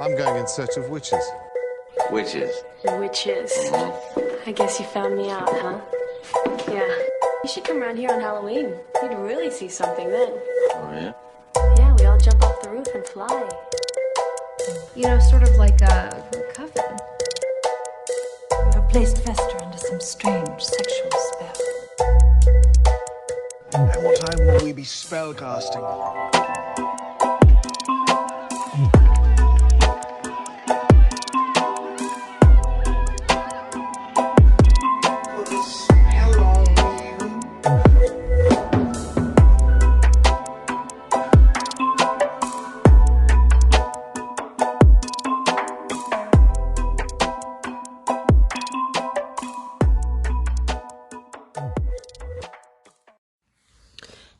I'm going in search of witches. Witches. Witches. I guess you found me out, huh? Yeah. You should come around here on Halloween. You'd really see something then. Oh, yeah? Yeah, we all jump off the roof and fly. You know, sort of like a coven. You have placed Fester under some strange sexual spell. At what time will we be spellcasting?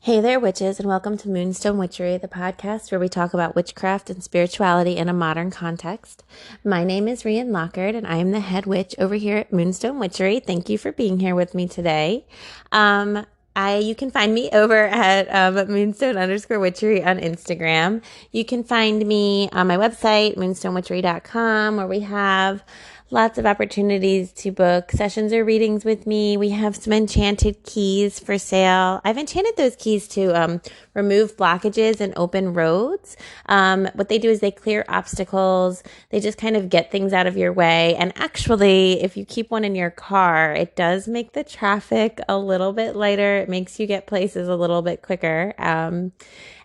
Hey there, witches, and welcome to Moonstone Witchery, the podcast where we talk about witchcraft and spirituality in a modern context. My name is Rian Lockard, and I am the head witch over here at Moonstone Witchery. Thank you for being here with me today. You can find me over at moonstone_witchery on Instagram. You can find me on my website, moonstonewitchery.com, where we have lots of opportunities to book sessions or readings with me. We have some enchanted keys for sale. I've enchanted those keys to remove blockages and open roads. What they do is they clear obstacles. They just kind of get things out of your way. And actually, if you keep one in your car, it does make the traffic a little bit lighter. It makes you get places a little bit quicker.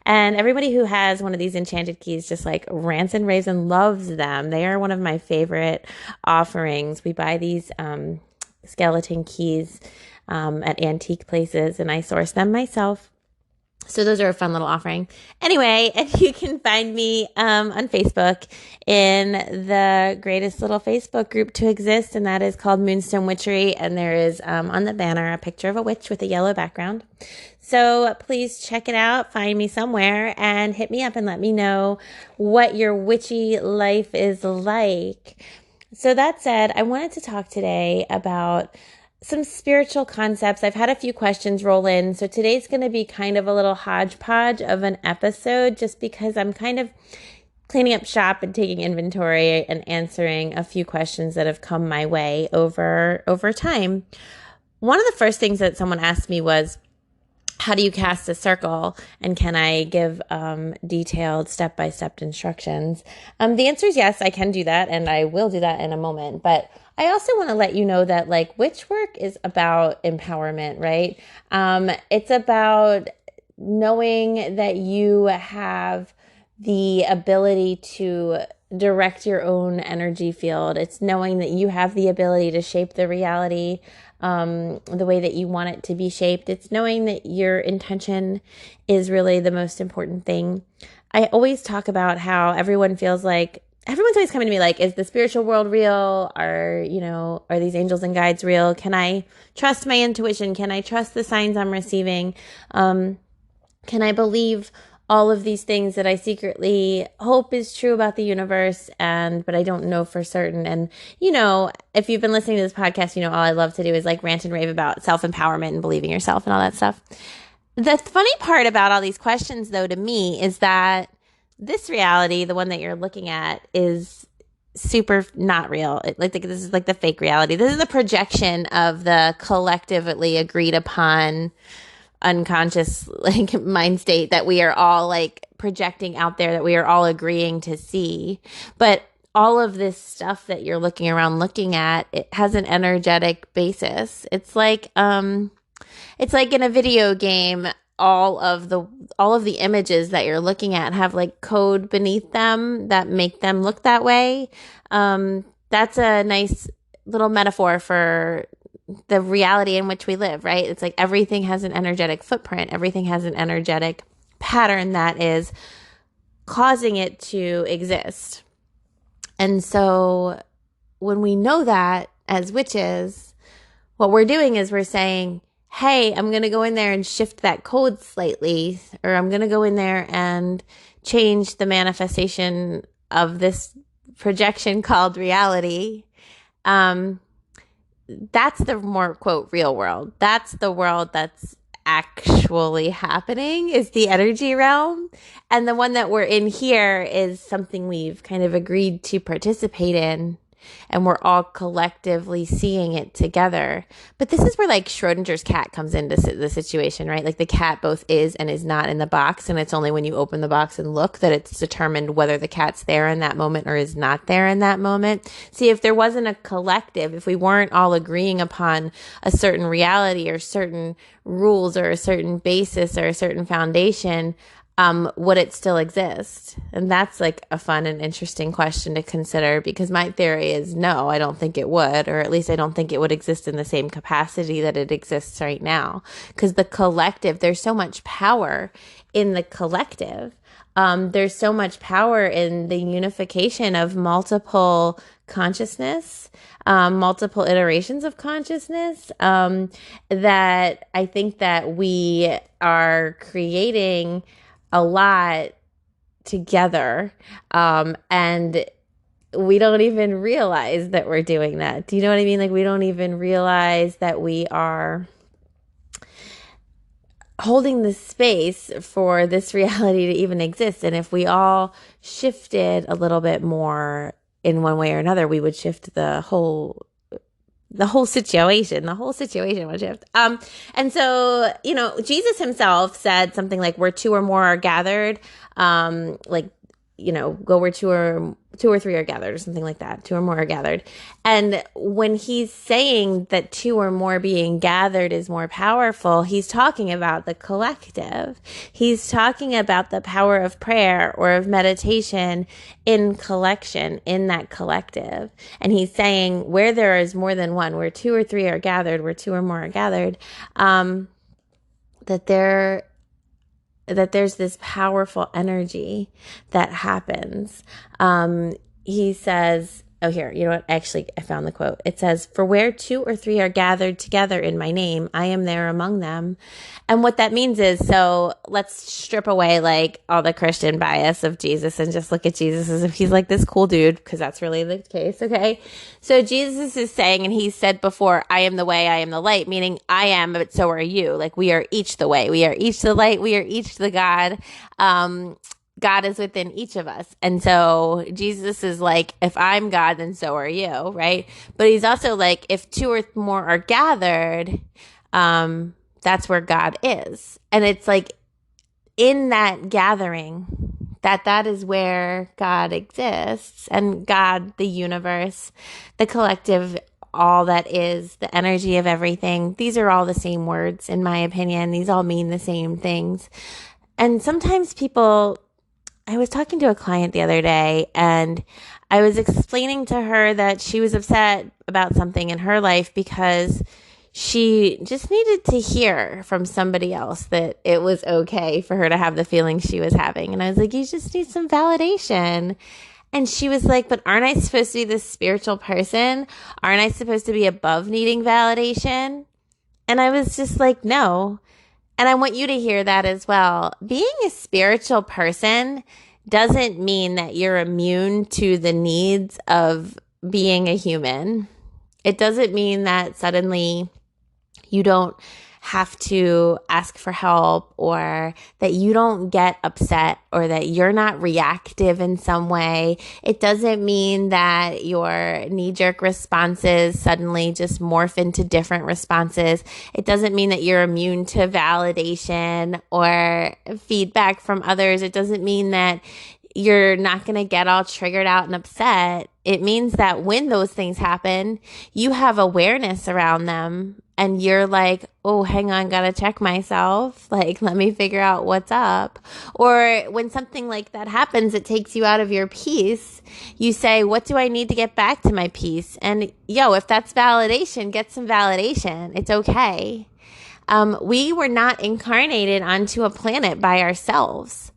And everybody who has one of these enchanted keys just like rants and raves and loves them. They are one of my favorite offerings. We buy these skeleton keys at antique places, and I source them myself. So those are a fun little offering. Anyway, and you can find me on Facebook in the greatest little Facebook group to exist, and that is called Moonstone Witchery. And there is on the banner a picture of a witch with a yellow background. So please check it out, find me somewhere, and hit me up and let me know what your witchy life is like. So that said, I wanted to talk today about some spiritual concepts. I've had a few questions roll in, so today's going to be kind of a little hodgepodge of an episode just because I'm kind of cleaning up shop and taking inventory and answering a few questions that have come my way over time. One of the first things that someone asked me was, how do you cast a circle, and can I give detailed step-by-step instructions? The answer is yes, I can do that, and I will do that in a moment. But I also want to let you know that like witch work is about empowerment, right? It's about knowing that you have the ability to direct your own energy field. It's knowing that you have the ability to shape the reality the way that you want it to be shaped. It's knowing that your intention is really the most important thing. I always talk about how everyone's always coming to me like, is the spiritual world real? Are these angels and guides real? Can I trust my intuition? Can I trust the signs I'm receiving? Can I believe all of these things that I secretly hope is true about the universe, but I don't know for certain? And, if you've been listening to this podcast, all I love to do is like rant and rave about self-empowerment and believing yourself and all that stuff. The funny part about all these questions, though, to me, is that this reality, the one that you're looking at, is super not real. This is like the fake reality. This is the projection of the collectively agreed upon unconscious mind state that we are all like projecting out there, that we are all agreeing to see. But all of this stuff that you're looking at, it has an energetic basis. It's like in a video game, all of the images that you're looking at have like code beneath them that make them look that way. That's a nice little metaphor for the reality in which we live, right? It's like everything has an energetic footprint. Everything has an energetic pattern that is causing it to exist. And so when we know that as witches, what we're doing is we're saying, hey, I'm going to go in there and shift that code slightly, or I'm going to go in there and change the manifestation of this projection called reality. That's the more, quote, real world. That's the world that's actually happening is the energy realm. And the one that we're in here is something we've kind of agreed to participate in. And we're all collectively seeing it together. But this is where like Schrodinger's cat comes into the situation, right? Like the cat both is and is not in the box. And it's only when you open the box and look that it's determined whether the cat's there in that moment or is not there in that moment. See, if there wasn't a collective, if we weren't all agreeing upon a certain reality or certain rules or a certain basis or a certain foundation, would it still exist? And that's like a fun and interesting question to consider, because my theory is no, I don't think it would, or at least I don't think it would exist in the same capacity that it exists right now. Because the collective, there's so much power in the collective. There's so much power in the unification of multiple consciousness, multiple iterations of consciousness, that I think that we are creating a lot together, and we don't even realize that we're doing that. Do you know what I mean? Like, we don't even realize that we are holding the space for this reality to even exist. And if we all shifted a little bit more in one way or another, we would shift the whole situation would shift. And so, Jesus himself said something like, where two or more are gathered, go where two or three are gathered, or something like that. Two or more are gathered. And when he's saying that two or more being gathered is more powerful, he's talking about the collective. He's talking about the power of prayer or of meditation in collection, in that collective. And he's saying where there is more than one, where two or three are gathered, where two or more are gathered, that there's this powerful energy that happens. He says, oh, here, you know what? Actually, I found the quote. It says, for where two or three are gathered together in my name, I am there among them. And what that means is, so let's strip away like all the Christian bias of Jesus and just look at Jesus as if he's like this cool dude, because that's really the case. Okay. So Jesus is saying, and he said before, I am the way, I am the light, meaning I am, but so are you. Like, we are each the way, we are each the light, we are each the God. God is within each of us. And so Jesus is like, if I'm God, then so are you, right? But he's also like, if two or more are gathered, that's where God is. And it's like in that gathering, that is where God exists. And God, the universe, the collective, all that is, the energy of everything. These are all the same words, in my opinion. These all mean the same things. And sometimes I was talking to a client the other day, and I was explaining to her that she was upset about something in her life because she just needed to hear from somebody else that it was okay for her to have the feelings she was having. And I was like, you just need some validation. And she was like, but aren't I supposed to be this spiritual person? Aren't I supposed to be above needing validation? And I was just like, no. And I want you to hear that as well. Being a spiritual person doesn't mean that you're immune to the needs of being a human. It doesn't mean that suddenly you don't have to ask for help, or that you don't get upset, or that you're not reactive in some way. It doesn't mean that your knee-jerk responses suddenly just morph into different responses. It doesn't mean that you're immune to validation or feedback from others. It doesn't mean that you're not going to get all triggered out and upset. It means that when those things happen, you have awareness around them, and you're like, oh, hang on, gotta check myself. Like, let me figure out what's up. Or when something like that happens, it takes you out of your peace. You say, what do I need to get back to my peace? And if that's validation, get some validation. It's okay. We were not incarnated onto a planet by ourselves.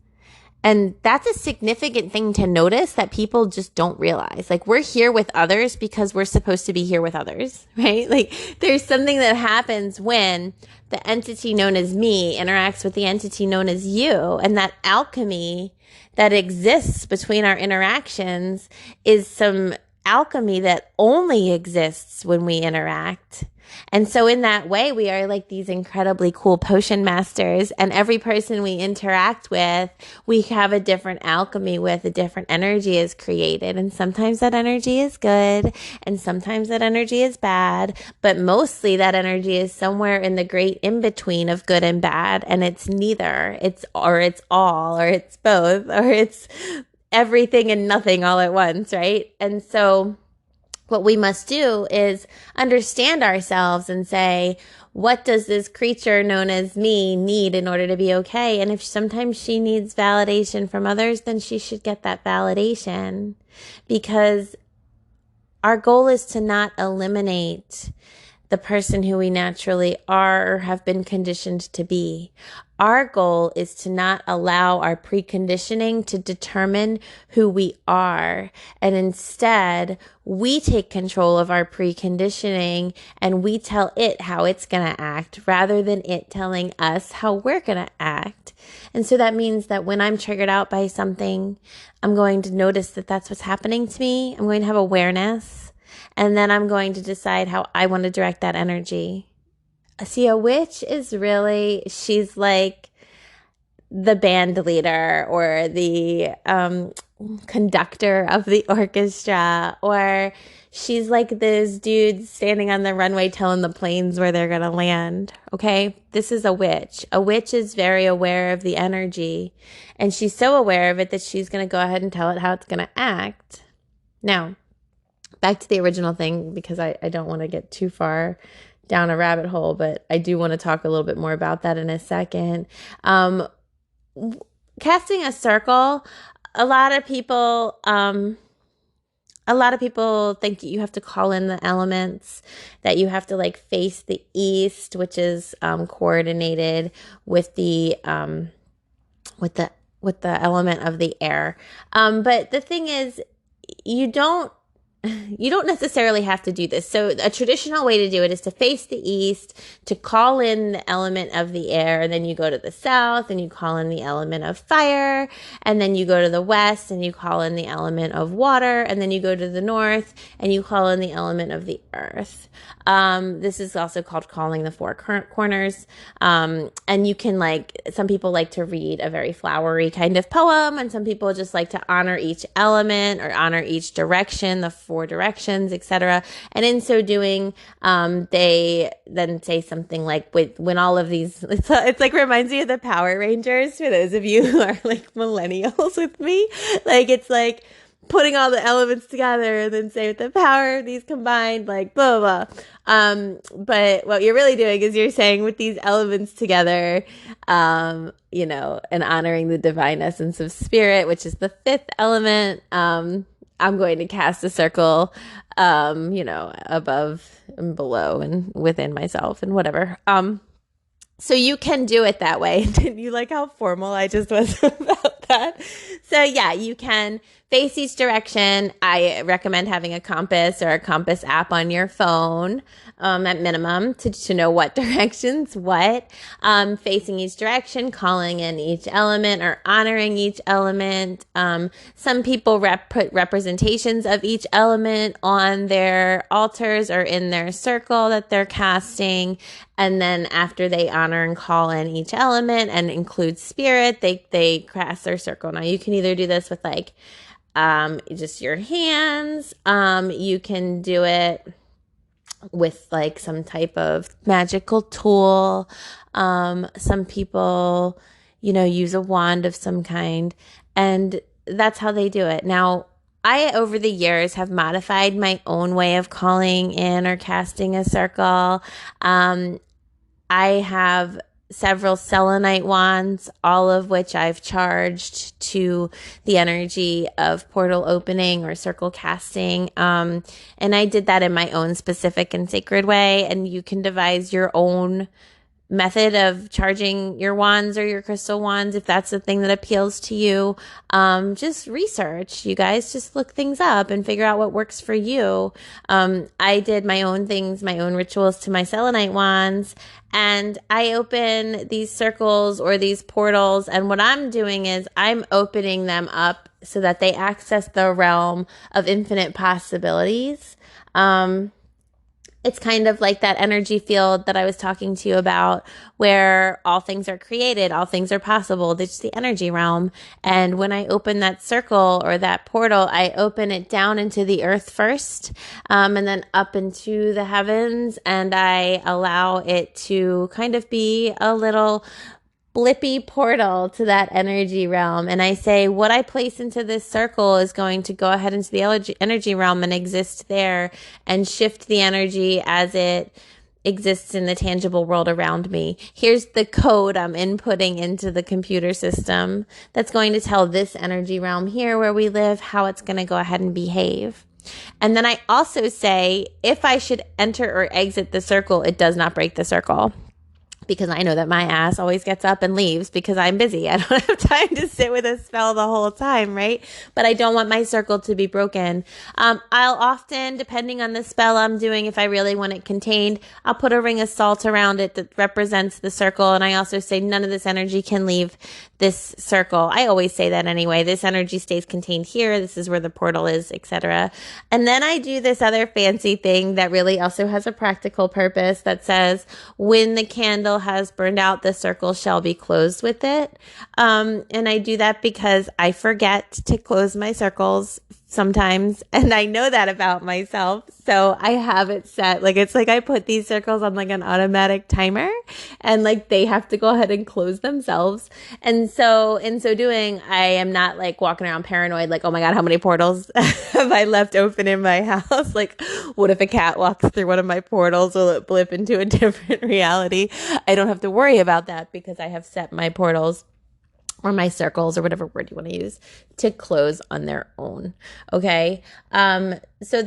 And that's a significant thing to notice that people just don't realize. Like, we're here with others because we're supposed to be here with others, right? Like, there's something that happens when the entity known as me interacts with the entity known as you. And that alchemy that exists between our interactions is some alchemy that only exists when we interact. And so in that way, we are like these incredibly cool potion masters. And every person we interact with, we have a different alchemy with, a different energy is created. And sometimes that energy is good and sometimes that energy is bad. But mostly that energy is somewhere in the great in-between of good and bad. And it's neither. It's all, or it's both, or it's everything and nothing all at once, right? And so what we must do is understand ourselves and say, what does this creature known as me need in order to be okay? And if sometimes she needs validation from others, then she should get that validation, because our goal is to not eliminate the person who we naturally are or have been conditioned to be. Our goal is to not allow our preconditioning to determine who we are. And instead, we take control of our preconditioning and we tell it how it's going to act rather than it telling us how we're going to act. And so that means that when I'm triggered out by something, I'm going to notice that that's what's happening to me. I'm going to have awareness. And then I'm going to decide how I want to direct that energy. See, a witch is really, she's like the band leader or the conductor of the orchestra, or she's like those dudes standing on the runway telling the planes where they're going to land. Okay, this is a witch. A witch is very aware of the energy, and she's so aware of it that she's going to go ahead and tell it how it's going to act. Now, back to the original thing, because I don't want to get too far down a rabbit hole, but I do want to talk a little bit more about that in a second. Casting a circle, a lot of people think you have to call in the elements, that you have to like face the east, which is coordinated with the element of the air. But the thing is, you don't necessarily have to do this. So a traditional way to do it is to face the east, to call in the element of the air. And then you go to the south and you call in the element of fire. And then you go to the west and you call in the element of water. And then you go to the north and you call in the element of the earth. This is also called calling the four corners. And you can some people like to read a very flowery kind of poem, and some people just like to honor each element or honor each direction, the four directions, etc. And in so doing, they then say something like, when all of these, it's like reminds me of the Power Rangers, for those of you who are like millennials with me. Like, it's like putting all the elements together and then say, with the power of these combined, like blah, blah, blah. But what you're really doing is you're saying, with these elements together, and honoring the divine essence of spirit, which is the fifth element, I'm going to cast a circle, above and below and within myself and whatever. So you can do it that way. Didn't you like how formal I just was about that? So yeah, you can face each direction. I recommend having a compass or a compass app on your phone, at minimum, to know what directions what. Facing each direction, calling in each element or honoring each element. Some people put representations of each element on their altars or in their circle that they're casting. And then after they honor and call in each element and include spirit, they cast their circle. Now you can either do this with just your hands. You can do it with like some type of magical tool. Some people, use a wand of some kind, and that's how they do it. Now, I, over the years, have modified my own way of calling in or casting a circle. I have several selenite wands, all of which I've charged to the energy of portal opening or circle casting. And I did that in my own specific and sacred way. And you can devise your own method of charging your wands or your crystal wands if that's the thing that appeals to you. Just research, you guys. Just look things up and figure out what works for you. I did my own things, my own rituals to my selenite wands, and I open these circles or these portals, and what I'm doing is I'm opening them up so that they access the realm of infinite possibilities. It's kind of like that energy field that I was talking to you about, where all things are created, all things are possible. It's the energy realm. And when I open that circle or that portal, I open it down into the earth first, and then up into the heavens. And I allow it to kind of be a little blippy portal to that energy realm. And I say, what I place into this circle is going to go ahead into the energy realm and exist there and shift the energy as it exists in the tangible world around me. Here's the code I'm inputting into the computer system that's going to tell this energy realm here where we live how it's going to go ahead and behave. And then I also say, if I should enter or exit the circle, it does not break the circle. Because I know that my ass always gets up and leaves because I'm busy. I don't have time to sit with a spell the whole time, right? But I don't want my circle to be broken. I'll often, depending on the spell I'm doing, if I really want it contained, I'll put a ring of salt around it that represents the circle. And I also say none of this energy can leave this circle. I always say that anyway. This energy stays contained here. This is where the portal is, etc. And then I do this other fancy thing that really also has a practical purpose that says, when the candle has burned out, the circle shall be closed with it. And I do that because I forget to close my circles sometimes. And I know that about myself. So I have it set. Like, it's like I put these circles on like an automatic timer and like they have to go ahead and close themselves. And so in so doing, I am not like walking around paranoid, like, oh my God, how many portals have I left open in my house? Like, what if a cat walks through one of my portals? Will it blip into a different reality? I don't have to worry about that because I have set my portals or my circles or whatever word you want to use to close on their own. Okay. So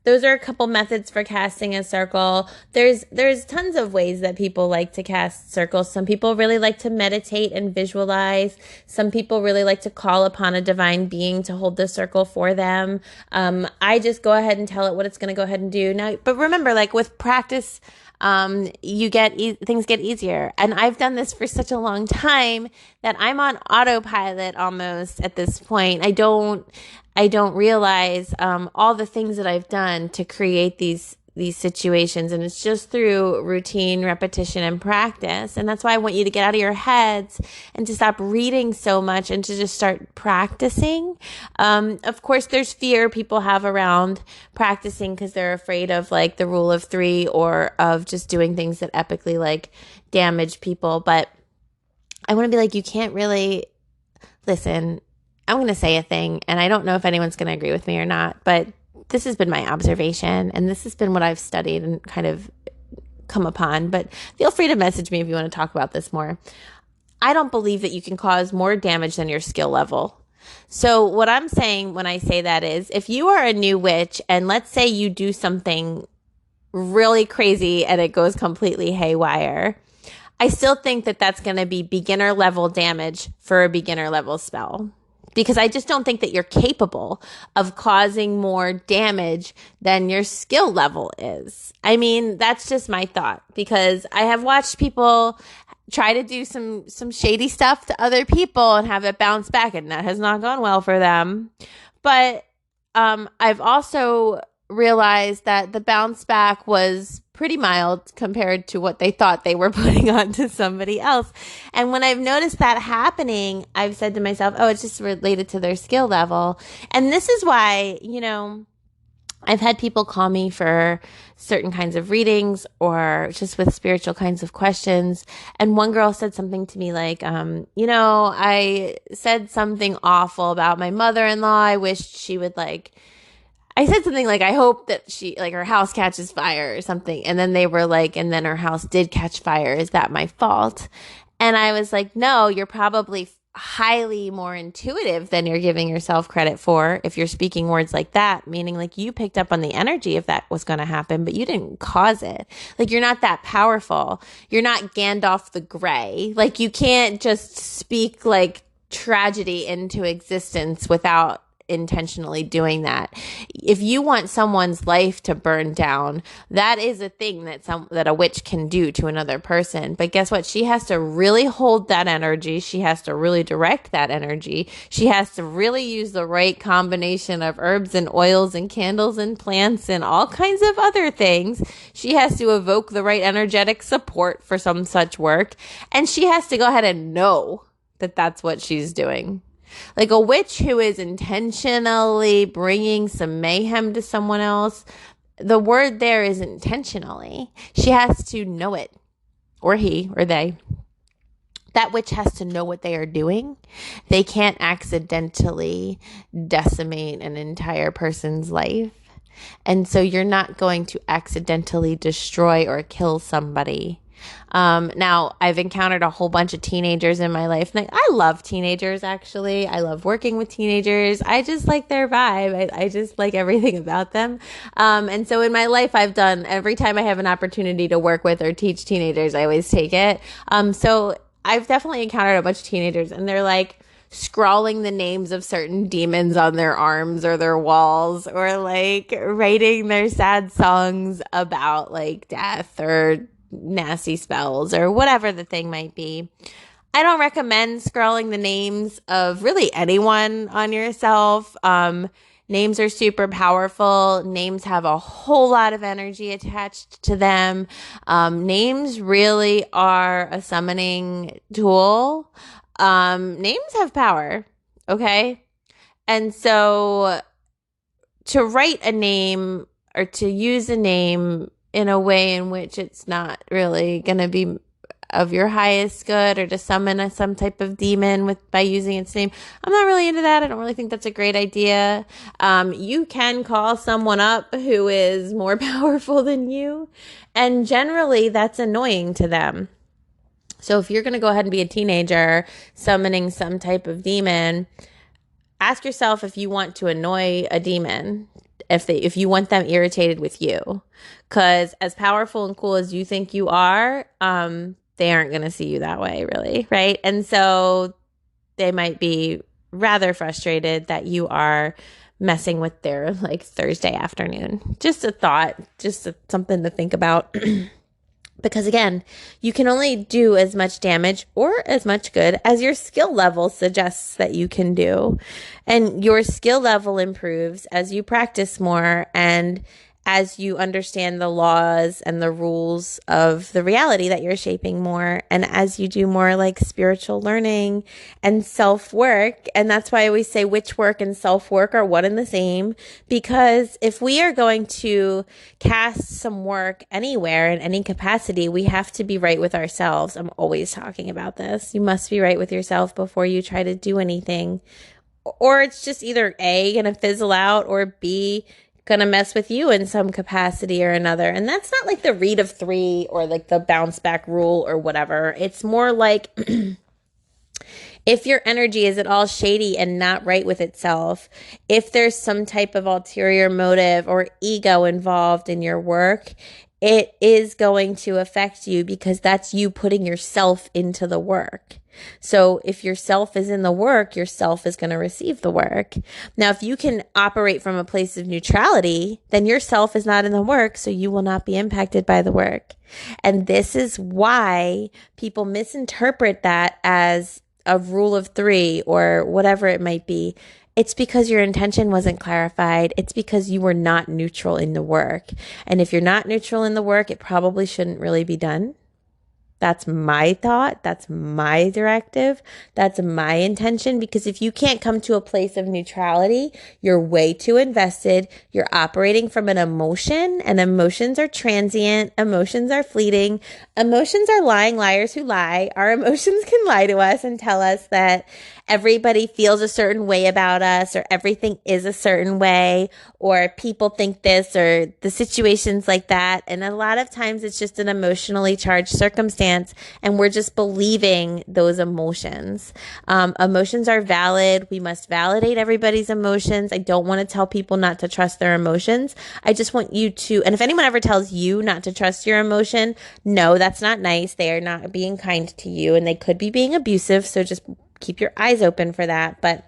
those are a couple methods for casting a circle. There's tons of ways that people like to cast circles. Some people really like to meditate and visualize. Some people really like to call upon a divine being to hold the circle for them. I just go ahead and tell it what it's going to go ahead and do. Now, but remember, like with practice, things get easier. And I've done this for such a long time that I'm on autopilot almost at this point. I don't realize, all the things that I've done to create these situations. And it's just through routine, repetition, and practice. And that's why I want you to get out of your heads and to stop reading so much and to just start practicing. Of course, there's fear people have around practicing because they're afraid of like the rule of three or of just doing things that epically like damage people. But I want to be like, you can't really listen. I'm going to say a thing, and I don't know if anyone's going to agree with me or not, but this has been my observation, and this has been what I've studied and kind of come upon. But feel free to message me if you want to talk about this more. I don't believe that you can cause more damage than your skill level. So what I'm saying when I say that is, if you are a new witch, and let's say you do something really crazy and it goes completely haywire, I still think that that's going to be beginner level damage for a beginner level spell. Because I just don't think that you're capable of causing more damage than your skill level is. I mean, that's just my thought, because I have watched people try to do some shady stuff to other people and have it bounce back, and that has not gone well for them. But I've also realized that the bounce back was pretty mild compared to what they thought they were putting on to somebody else. And when I've noticed that happening, I've said to myself, oh, it's just related to their skill level. And this is why, I've had people call me for certain kinds of readings or just with spiritual kinds of questions. And one girl said something to me like, I said something awful about my mother-in-law. I wished she would I said something like, I hope that her house catches fire or something. And then they were like, and then her house did catch fire. Is that my fault? And I was like, no, you're probably highly more intuitive than you're giving yourself credit for if you're speaking words like that, meaning like you picked up on the energy if that was going to happen, but you didn't cause it. Like, you're not that powerful. You're not Gandalf the Grey. Like, you can't just speak like tragedy into existence without intentionally doing that. If you want someone's life to burn down, that is a thing that a witch can do to another person. But guess what? She has to really hold that energy. She has to really direct that energy. She has to really use the right combination of herbs and oils and candles and plants and all kinds of other things. She has to evoke the right energetic support for some such work. And she has to go ahead and know that that's what she's doing. Like a witch who is intentionally bringing some mayhem to someone else, the word there is intentionally. She has to know it, or he, or they. That witch has to know what they are doing. They can't accidentally decimate an entire person's life. And so you're not going to accidentally destroy or kill somebody. Now, I've encountered a whole bunch of teenagers in my life. And I love teenagers, actually. I love working with teenagers. I just like their vibe. I just like everything about them. And so in my life, every time I have an opportunity to work with or teach teenagers, I always take it. So I've definitely encountered a bunch of teenagers, and they're like scrawling the names of certain demons on their arms or their walls, or like writing their sad songs about like death or nasty spells or whatever the thing might be. I don't recommend scrawling the names of really anyone on yourself. Names are super powerful. Names have a whole lot of energy attached to them. Names really are a summoning tool. Names have power. Okay. And so to write a name or to use a name in a way in which it's not really going to be of your highest good, or to summon some type of demon by using its name, I'm not really into that. I don't really think that's a great idea. You can call someone up who is more powerful than you, and generally that's annoying to them. So if you're going to go ahead and be a teenager summoning some type of demon, ask yourself if you want to annoy a demon, if you want them irritated with you. Because as powerful and cool as you think you are, they aren't going to see you that way, really, right? And so they might be rather frustrated that you are messing with their like Thursday afternoon. Just a thought, something to think about. Because again, you can only do as much damage or as much good as your skill level suggests that you can do. And your skill level improves as you practice more and as you understand the laws and the rules of the reality that you're shaping more, and as you do more like spiritual learning and self-work. And that's why I always say witch work and self-work are one and the same, because if we are going to cast some work anywhere in any capacity, we have to be right with ourselves. I'm always talking about this. You must be right with yourself before you try to do anything, or it's just either A, gonna fizzle out, or B, gonna mess with you in some capacity or another. And that's not like the read of 3 or like the bounce back rule or whatever. It's more like if your energy is at all shady and not right with itself, if there's some type of ulterior motive or ego involved in your work, it is going to affect you, because that's you putting yourself into the work. So if yourself is in the work, yourself is going to receive the work. Now, if you can operate from a place of neutrality, then yourself is not in the work, so you will not be impacted by the work. And this is why people misinterpret that as a rule of 3 or whatever it might be. It's because your intention wasn't clarified. It's because you were not neutral in the work. And if you're not neutral in the work, it probably shouldn't really be done. That's my thought. That's my directive. That's my intention. Because if you can't come to a place of neutrality, you're way too invested. You're operating from an emotion, and emotions are transient. Emotions are fleeting. Emotions are lying liars who lie. Our emotions can lie to us and tell us that everybody feels a certain way about us, or everything is a certain way, or people think this, or the situation's like that. And a lot of times it's just an emotionally charged circumstance, and we're just believing those emotions. Emotions are valid. We must validate everybody's emotions. I don't want to tell people not to trust their emotions. I just want you to, and if anyone ever tells you not to trust your emotion, no, that's not nice. They are not being kind to you, and they could be being abusive. So just keep your eyes open for that. But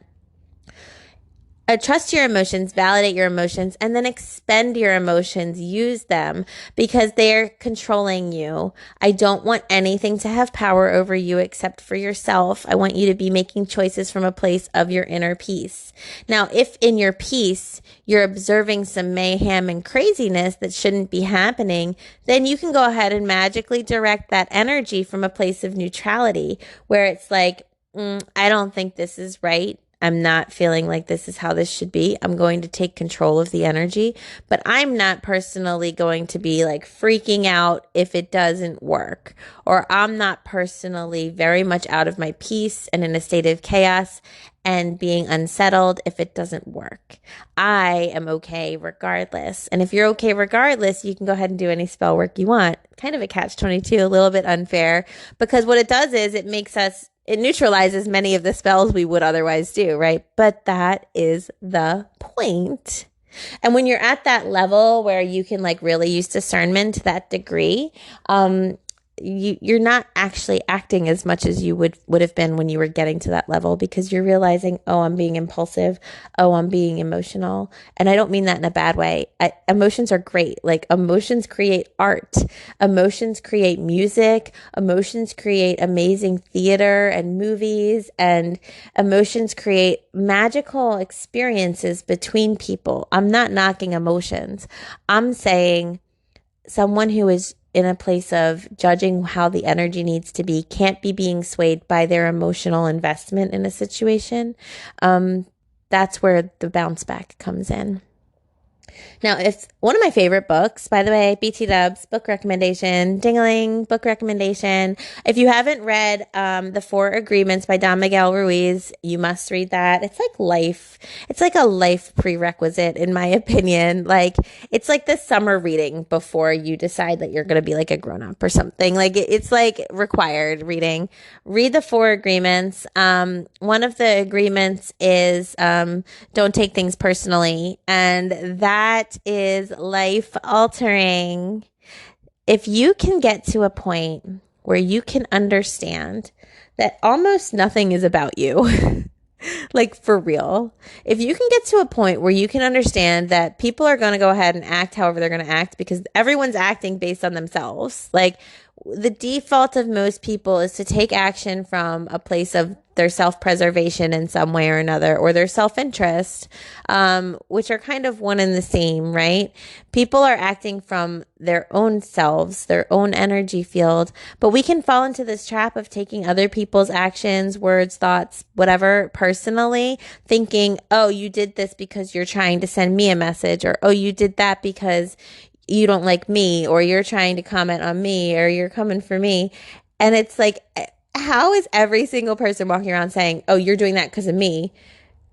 trust your emotions, validate your emotions, and then expend your emotions. Use them because they're controlling you. I don't want anything to have power over you except for yourself. I want you to be making choices from a place of your inner peace. Now, if in your peace, you're observing some mayhem and craziness that shouldn't be happening, then you can go ahead and magically direct that energy from a place of neutrality where it's like, I don't think this is right. I'm not feeling like this is how this should be. I'm going to take control of the energy, but I'm not personally going to be like freaking out if it doesn't work, or I'm not personally very much out of my peace and in a state of chaos and being unsettled if it doesn't work. I am okay regardless. And if you're okay regardless, you can go ahead and do any spell work you want. Kind of a catch-22, a little bit unfair, because what it does is it neutralizes many of the spells we would otherwise do, right? But that is the point. And when you're at that level where you can like really use discernment to that degree, you're not actually acting as much as you would have been when you were getting to that level, because you're realizing, oh, I'm being impulsive. Oh, I'm being emotional. And I don't mean that in a bad way. Emotions are great. Like emotions create art. Emotions create music. Emotions create amazing theater and movies, and emotions create magical experiences between people. I'm not knocking emotions. I'm saying someone who is in a place of judging how the energy needs to be can't be being swayed by their emotional investment in a situation. That's where the bounce back comes in. Now, it's one of my favorite books, by the way, BT Dubs, book recommendation, ding-a-ling, book recommendation. If you haven't read The Four Agreements by Don Miguel Ruiz, you must read that. It's like life. It's like a life prerequisite, in my opinion. Like, it's like the summer reading before you decide that you're going to be like a grown-up or something. Like, it's like required reading. Read The Four Agreements. One of the agreements is don't take things personally, and that is life altering. If you can get to a point where you can understand that almost nothing is about you, like for real, if you can get to a point where you can understand that people are going to go ahead and act however they're going to act because everyone's acting based on themselves. Like the default of most people is to take action from a place of their self-preservation in some way or another, or their self-interest, which are kind of one and the same, right? People are acting from their own selves, their own energy field, but we can fall into this trap of taking other people's actions, words, thoughts, whatever, personally, thinking, oh, you did this because you're trying to send me a message, or oh, you did that because you don't like me, or you're trying to comment on me, or you're coming for me. And it's like, how is every single person walking around saying, oh, you're doing that because of me?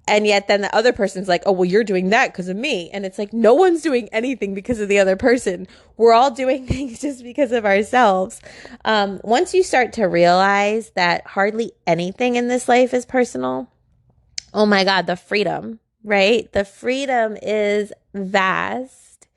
And yet then the other person's like, oh, well, you're doing that because of me. And it's like, no one's doing anything because of the other person. We're all doing things just because of ourselves. Once you start to realize that hardly anything in this life is personal, oh my God, the freedom, right? The freedom is vast.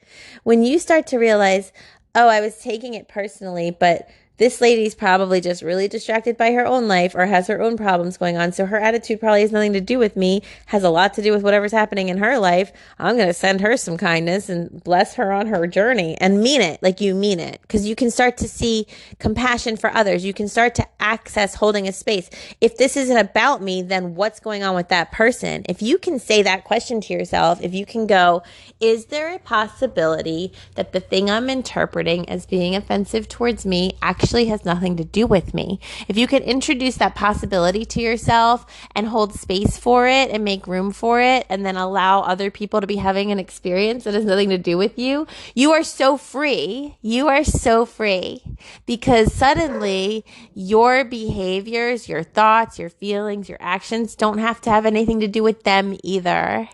When you start to realize, oh, I was taking it personally, but this lady's probably just really distracted by her own life or has her own problems going on. So her attitude probably has nothing to do with me, has a lot to do with whatever's happening in her life. I'm going to send her some kindness and bless her on her journey, and mean it like you mean it. Because you can start to see compassion for others. You can start to access holding a space. If this isn't about me, then what's going on with that person? If you can say that question to yourself, if you can go, is there a possibility that the thing I'm interpreting as being offensive towards me actually has nothing to do with me? If you could introduce that possibility to yourself and hold space for it and make room for it, and then allow other people to be having an experience that has nothing to do with you, you are so free. You are so free, because suddenly your behaviors, your thoughts, your feelings, your actions don't have to have anything to do with them either.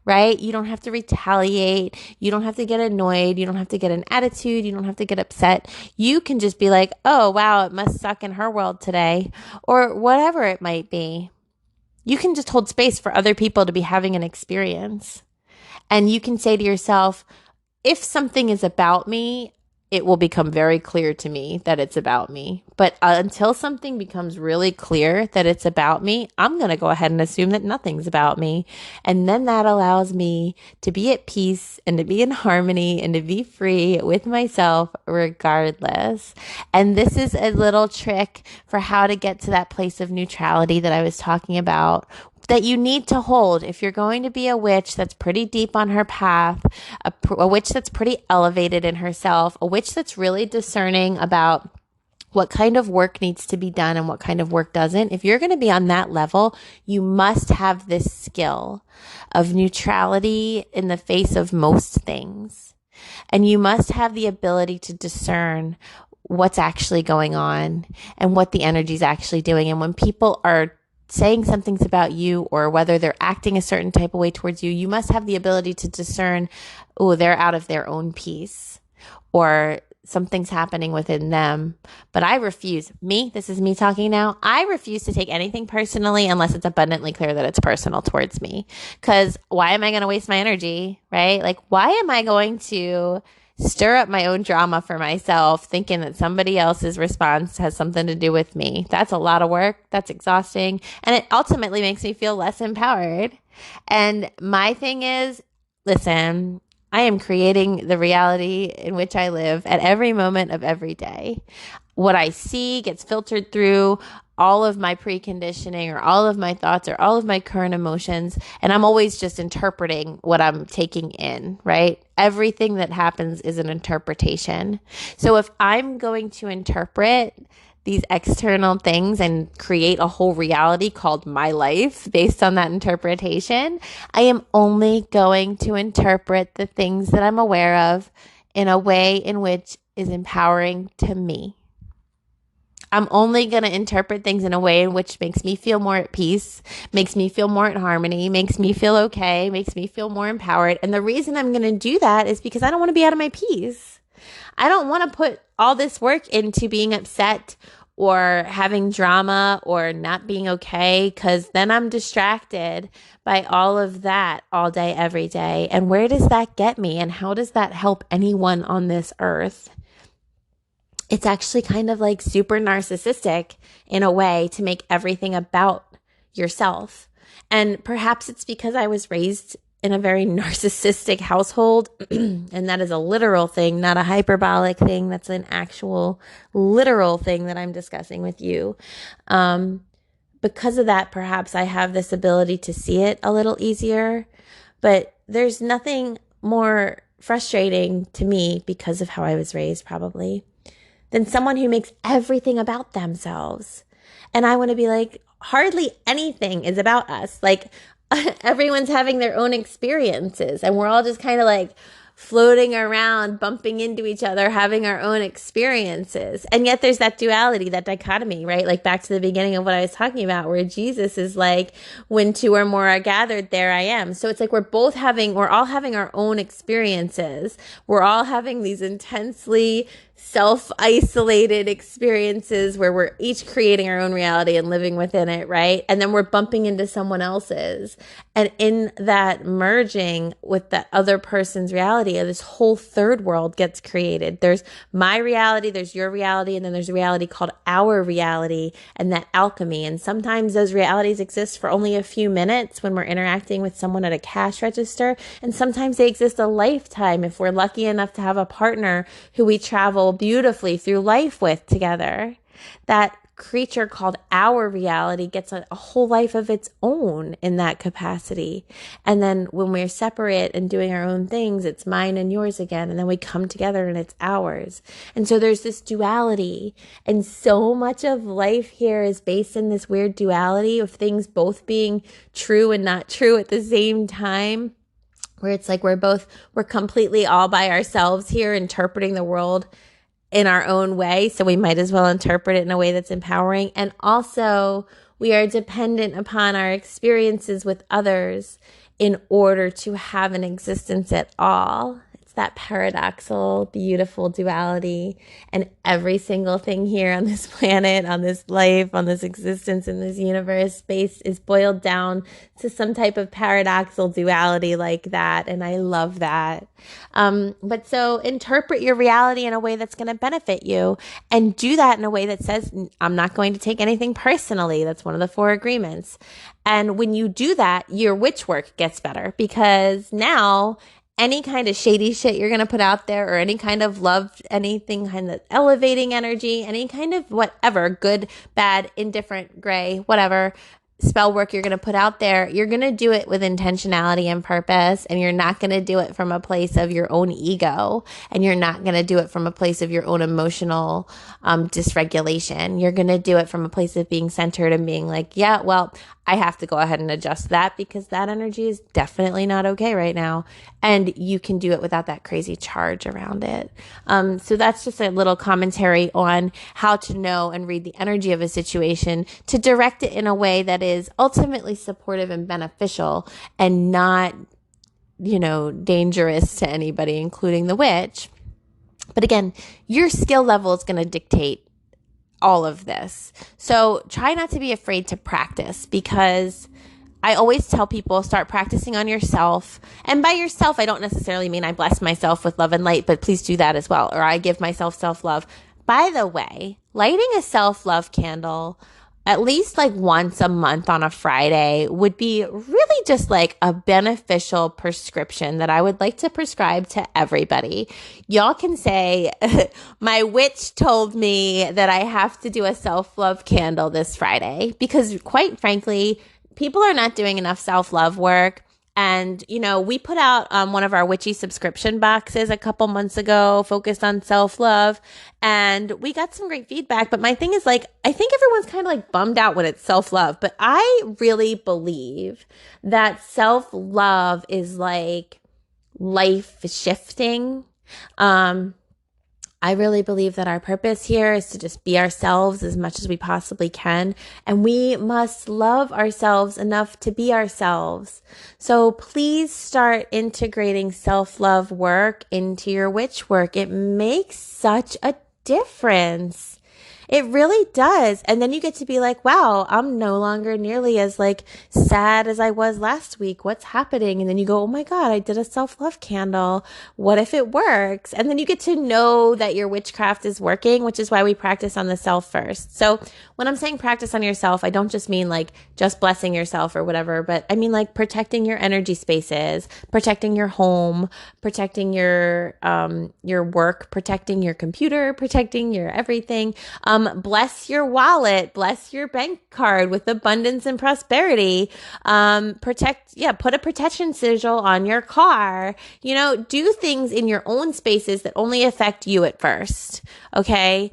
Right? You don't have to retaliate. You don't have to get annoyed. You don't have to get an attitude. You don't have to get upset. You can just be like, oh, wow, it must suck in her world today, or whatever it might be. You can just hold space for other people to be having an experience. And you can say to yourself, if something is about me, it will become very clear to me that it's about me. But until something becomes really clear that it's about me, I'm going to go ahead and assume that nothing's about me. And then that allows me to be at peace and to be in harmony and to be free with myself regardless. And this is a little trick for how to get to that place of neutrality that I was talking about, that you need to hold if you're going to be a witch that's pretty deep on her path, a witch that's pretty elevated in herself, a witch that's really discerning about what kind of work needs to be done and what kind of work doesn't. If you're going to be on that level, you must have this skill of neutrality in the face of most things. And you must have the ability to discern what's actually going on and what the energy is actually doing. And when people are saying something's about you, or whether they're acting a certain type of way towards you, you must have the ability to discern, oh, they're out of their own peace, or something's happening within them. But I refuse. This is me talking now. I refuse to take anything personally unless it's abundantly clear that it's personal towards me. Because why am I going to waste my energy, right? Like, why am I going to stir up my own drama for myself, thinking that somebody else's response has something to do with me? That's a lot of work. That's exhausting. And it ultimately makes me feel less empowered. And my thing is, listen, I am creating the reality in which I live at every moment of every day. What I see gets filtered through all of my preconditioning, or all of my thoughts, or all of my current emotions. And I'm always just interpreting what I'm taking in, right? Everything that happens is an interpretation. So if I'm going to interpret these external things and create a whole reality called my life based on that interpretation, I am only going to interpret the things that I'm aware of in a way in which is empowering to me. I'm only going to interpret things in a way in which makes me feel more at peace, makes me feel more at harmony, makes me feel okay, makes me feel more empowered. And the reason I'm going to do that is because I don't want to be out of my peace. I don't want to put all this work into being upset or having drama or not being okay, because then I'm distracted by all of that all day, every day. And where does that get me? And how does that help anyone on this earth? It's actually kind of like super narcissistic in a way to make everything about yourself. And perhaps it's because I was raised in a very narcissistic household, and that is a literal thing, not a hyperbolic thing. That's an actual literal thing that I'm discussing with you. Because of that, perhaps I have this ability to see it a little easier, but there's nothing more frustrating to me because of how I was raised, probably, than someone who makes everything about themselves. And I want to be like, hardly anything is about us. Like, everyone's having their own experiences, and we're all just kind of like floating around, bumping into each other, having our own experiences. And yet there's that duality, that dichotomy, right? Like back to the beginning of what I was talking about, where Jesus is like, when two or more are gathered, there I am. So it's like we're all having our own experiences. We're all having these intensely self-isolated experiences where we're each creating our own reality and living within it, right? And then we're bumping into someone else's. And in that merging with that other person's reality, this whole third world gets created. There's my reality, there's your reality, and then there's a reality called our reality, and that alchemy. And sometimes those realities exist for only a few minutes when we're interacting with someone at a cash register. And sometimes they exist a lifetime if we're lucky enough to have a partner who we travel beautifully through life with together. That creature called our reality gets a whole life of its own in that capacity. And then when we're separate and doing our own things, it's mine and yours again. And then we come together and it's ours. And so there's this duality. And so much of life here is based in this weird duality of things both being true and not true at the same time, where it's like we're completely all by ourselves here, interpreting the world in our own way. So we might as well interpret it in a way that's empowering. And also we are dependent upon our experiences with others in order to have an existence at all. It's that paradoxical, beautiful duality. And every single thing here on this planet, on this life, on this existence, in this universe, space is boiled down to some type of paradoxical duality like that. And I love that. But so interpret your reality in a way that's going to benefit you, and do that in a way that says, I'm not going to take anything personally. That's one of the 4 agreements. And when you do that, your witch work gets better, because now any kind of shady shit you're going to put out there, or any kind of love, anything kind of elevating energy, any kind of whatever, good, bad, indifferent, gray, whatever, spell work you're going to put out there, you're going to do it with intentionality and purpose, and you're not going to do it from a place of your own ego, and you're not going to do it from a place of your own emotional dysregulation. You're going to do it from a place of being centered and being like, yeah, well, I have to go ahead and adjust that because that energy is definitely not okay right now. And you can do it without that crazy charge around it. So that's just a little commentary on how to know and read the energy of a situation to direct it in a way that is ultimately supportive and beneficial, and not, dangerous to anybody, including the witch. But again, your skill level is going to dictate all of this. So try not to be afraid to practice, because I always tell people, start practicing on yourself. And by yourself, I don't necessarily mean I bless myself with love and light, but please do that as well. Or I give myself self-love. By the way, lighting a self-love candle at least like once a month on a Friday would be really just like a beneficial prescription that I would like to prescribe to everybody. Y'all can say, my witch told me that I have to do a self-love candle this Friday, because quite frankly, people are not doing enough self-love work. And, we put out one of our witchy subscription boxes a couple months ago focused on self-love, and we got some great feedback. But my thing is, I think everyone's kind of bummed out when it's self-love. But I really believe that self-love is life shifting. I really believe that our purpose here is to just be ourselves as much as we possibly can. And we must love ourselves enough to be ourselves. So please start integrating self-love work into your witch work. It makes such a difference. It really does. And then you get to be like, wow, I'm no longer nearly as sad as I was last week. What's happening? And then you go, oh my God, I did a self-love candle. What if it works? And then you get to know that your witchcraft is working, which is why we practice on the self first. So when I'm saying practice on yourself, I don't just mean just blessing yourself or whatever, but I mean protecting your energy spaces, protecting your home, protecting your work, protecting your computer, protecting your everything. Bless your wallet, bless your bank card with abundance and prosperity. Put a protection sigil on your car. Do things in your own spaces that only affect you at first. Okay.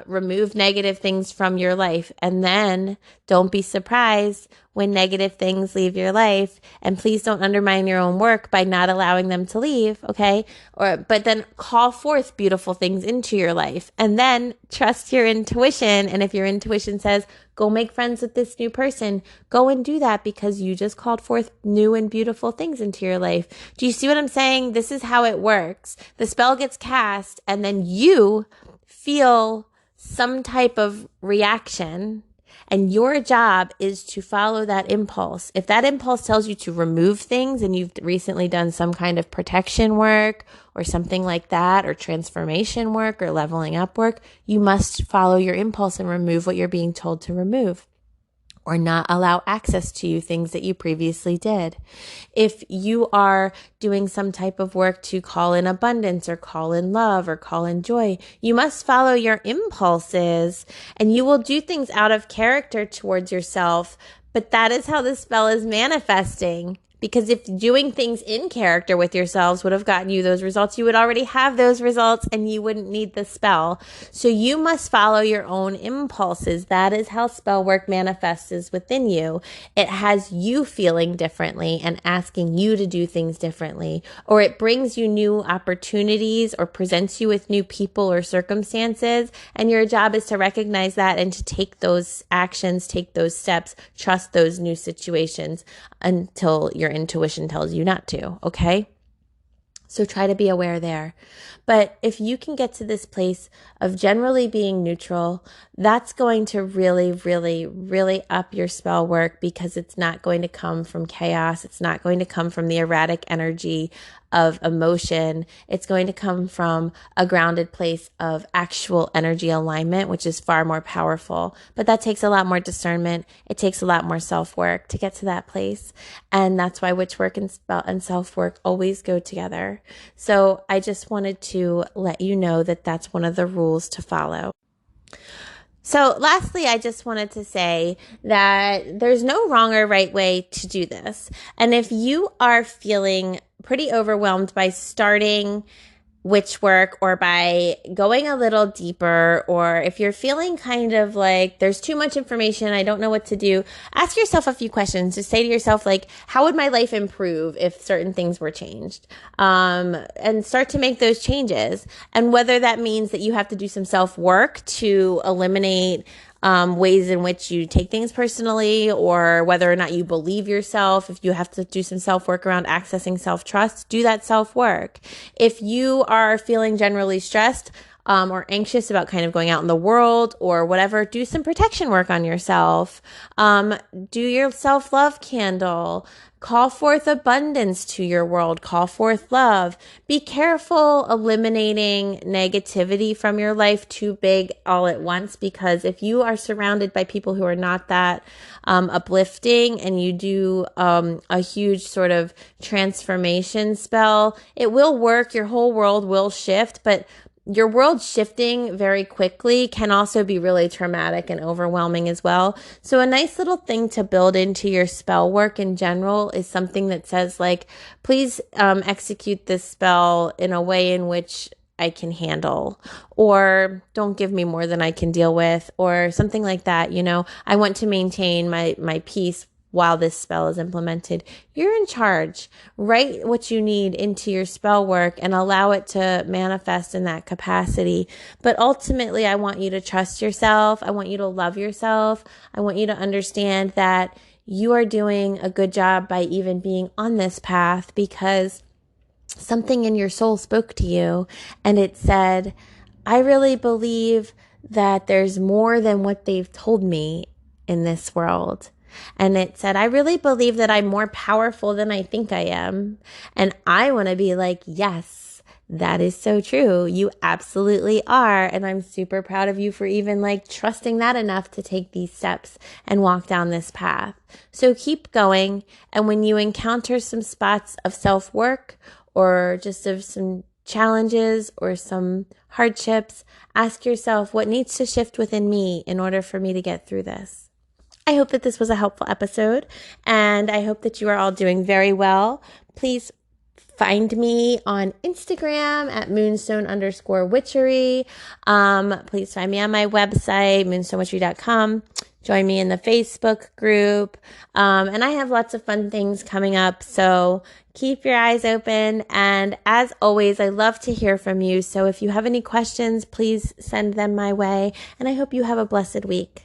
Remove negative things from your life, and then don't be surprised when negative things leave your life. And please don't undermine your own work by not allowing them to leave, okay? But then call forth beautiful things into your life, and then trust your intuition. And if your intuition says, go make friends with this new person, go and do that, because you just called forth new and beautiful things into your life. Do you see what I'm saying? This is how it works. The spell gets cast, and then you feel some type of reaction, and your job is to follow that impulse. If that impulse tells you to remove things, and you've recently done some kind of protection work or something like that, or transformation work or leveling up work, you must follow your impulse and remove what you're being told to remove, or not allow access to you things that you previously did. If you are doing some type of work to call in abundance or call in love or call in joy, you must follow your impulses, and you will do things out of character towards yourself. But that is how the spell is manifesting. Because if doing things in character with yourselves would have gotten you those results, you would already have those results and you wouldn't need the spell. So you must follow your own impulses. That is how spell work manifests is within you. It has you feeling differently and asking you to do things differently, or it brings you new opportunities or presents you with new people or circumstances. And your job is to recognize that and to take those actions, take those steps, trust those new situations until your intuition tells you not to, okay? So try to be aware there. But if you can get to this place of generally being neutral, that's going to really, really, really up your spell work, because it's not going to come from chaos. It's not going to come from the erratic energy of emotion. It's going to come from a grounded place of actual energy alignment, which is far more powerful. But that takes a lot more discernment. It takes a lot more self-work to get to that place. And that's why witch work and spell and self-work always go together. So I just wanted to let you know that that's one of the rules to follow. So lastly, I just wanted to say that there's no wrong or right way to do this. And if you are feeling pretty overwhelmed by starting witch work, or by going a little deeper, or if you're feeling kind of like there's too much information, I don't know what to do, ask yourself a few questions. Just say to yourself, like, how would my life improve if certain things were changed? And start to make those changes. And whether that means that you have to do some self-work to eliminate ways in which you take things personally, or whether or not you believe yourself. If you have to do some self-work around accessing self-trust, do that self-work. If you are feeling generally stressed, or anxious about kind of going out in the world or whatever, do some protection work on yourself. Do your self-love candle. Call forth abundance to your world. Call forth love. Be careful eliminating negativity from your life too big all at once, because if you are surrounded by people who are not that uplifting, and you do a huge sort of transformation spell, it will work. Your whole world will shift, but your world shifting very quickly can also be really traumatic and overwhelming as well. So a nice little thing to build into your spell work in general is something that says, like, please execute this spell in a way in which I can handle, or don't give me more than I can deal with, or something like that. You know, I want to maintain my peace while this spell is implemented. You're in charge. Write what you need into your spell work and allow it to manifest in that capacity. But ultimately, I want you to trust yourself. I want you to love yourself. I want you to understand that you are doing a good job by even being on this path, because something in your soul spoke to you and it said, I really believe that there's more than what they've told me in this world. And it said, I really believe that I'm more powerful than I think I am. And I want to be like, yes, that is so true. You absolutely are. And I'm super proud of you for even like trusting that enough to take these steps and walk down this path. So keep going. And when you encounter some spots of self-work, or just of some challenges or some hardships, ask yourself, what needs to shift within me in order for me to get through this? I hope that this was a helpful episode, and I hope that you are all doing very well. Please find me on Instagram at moonstone_witchery. Please find me on my website, moonstonewitchery.com. Join me in the Facebook group. And I have lots of fun things coming up. So keep your eyes open. And as always, I love to hear from you. So if you have any questions, please send them my way. And I hope you have a blessed week.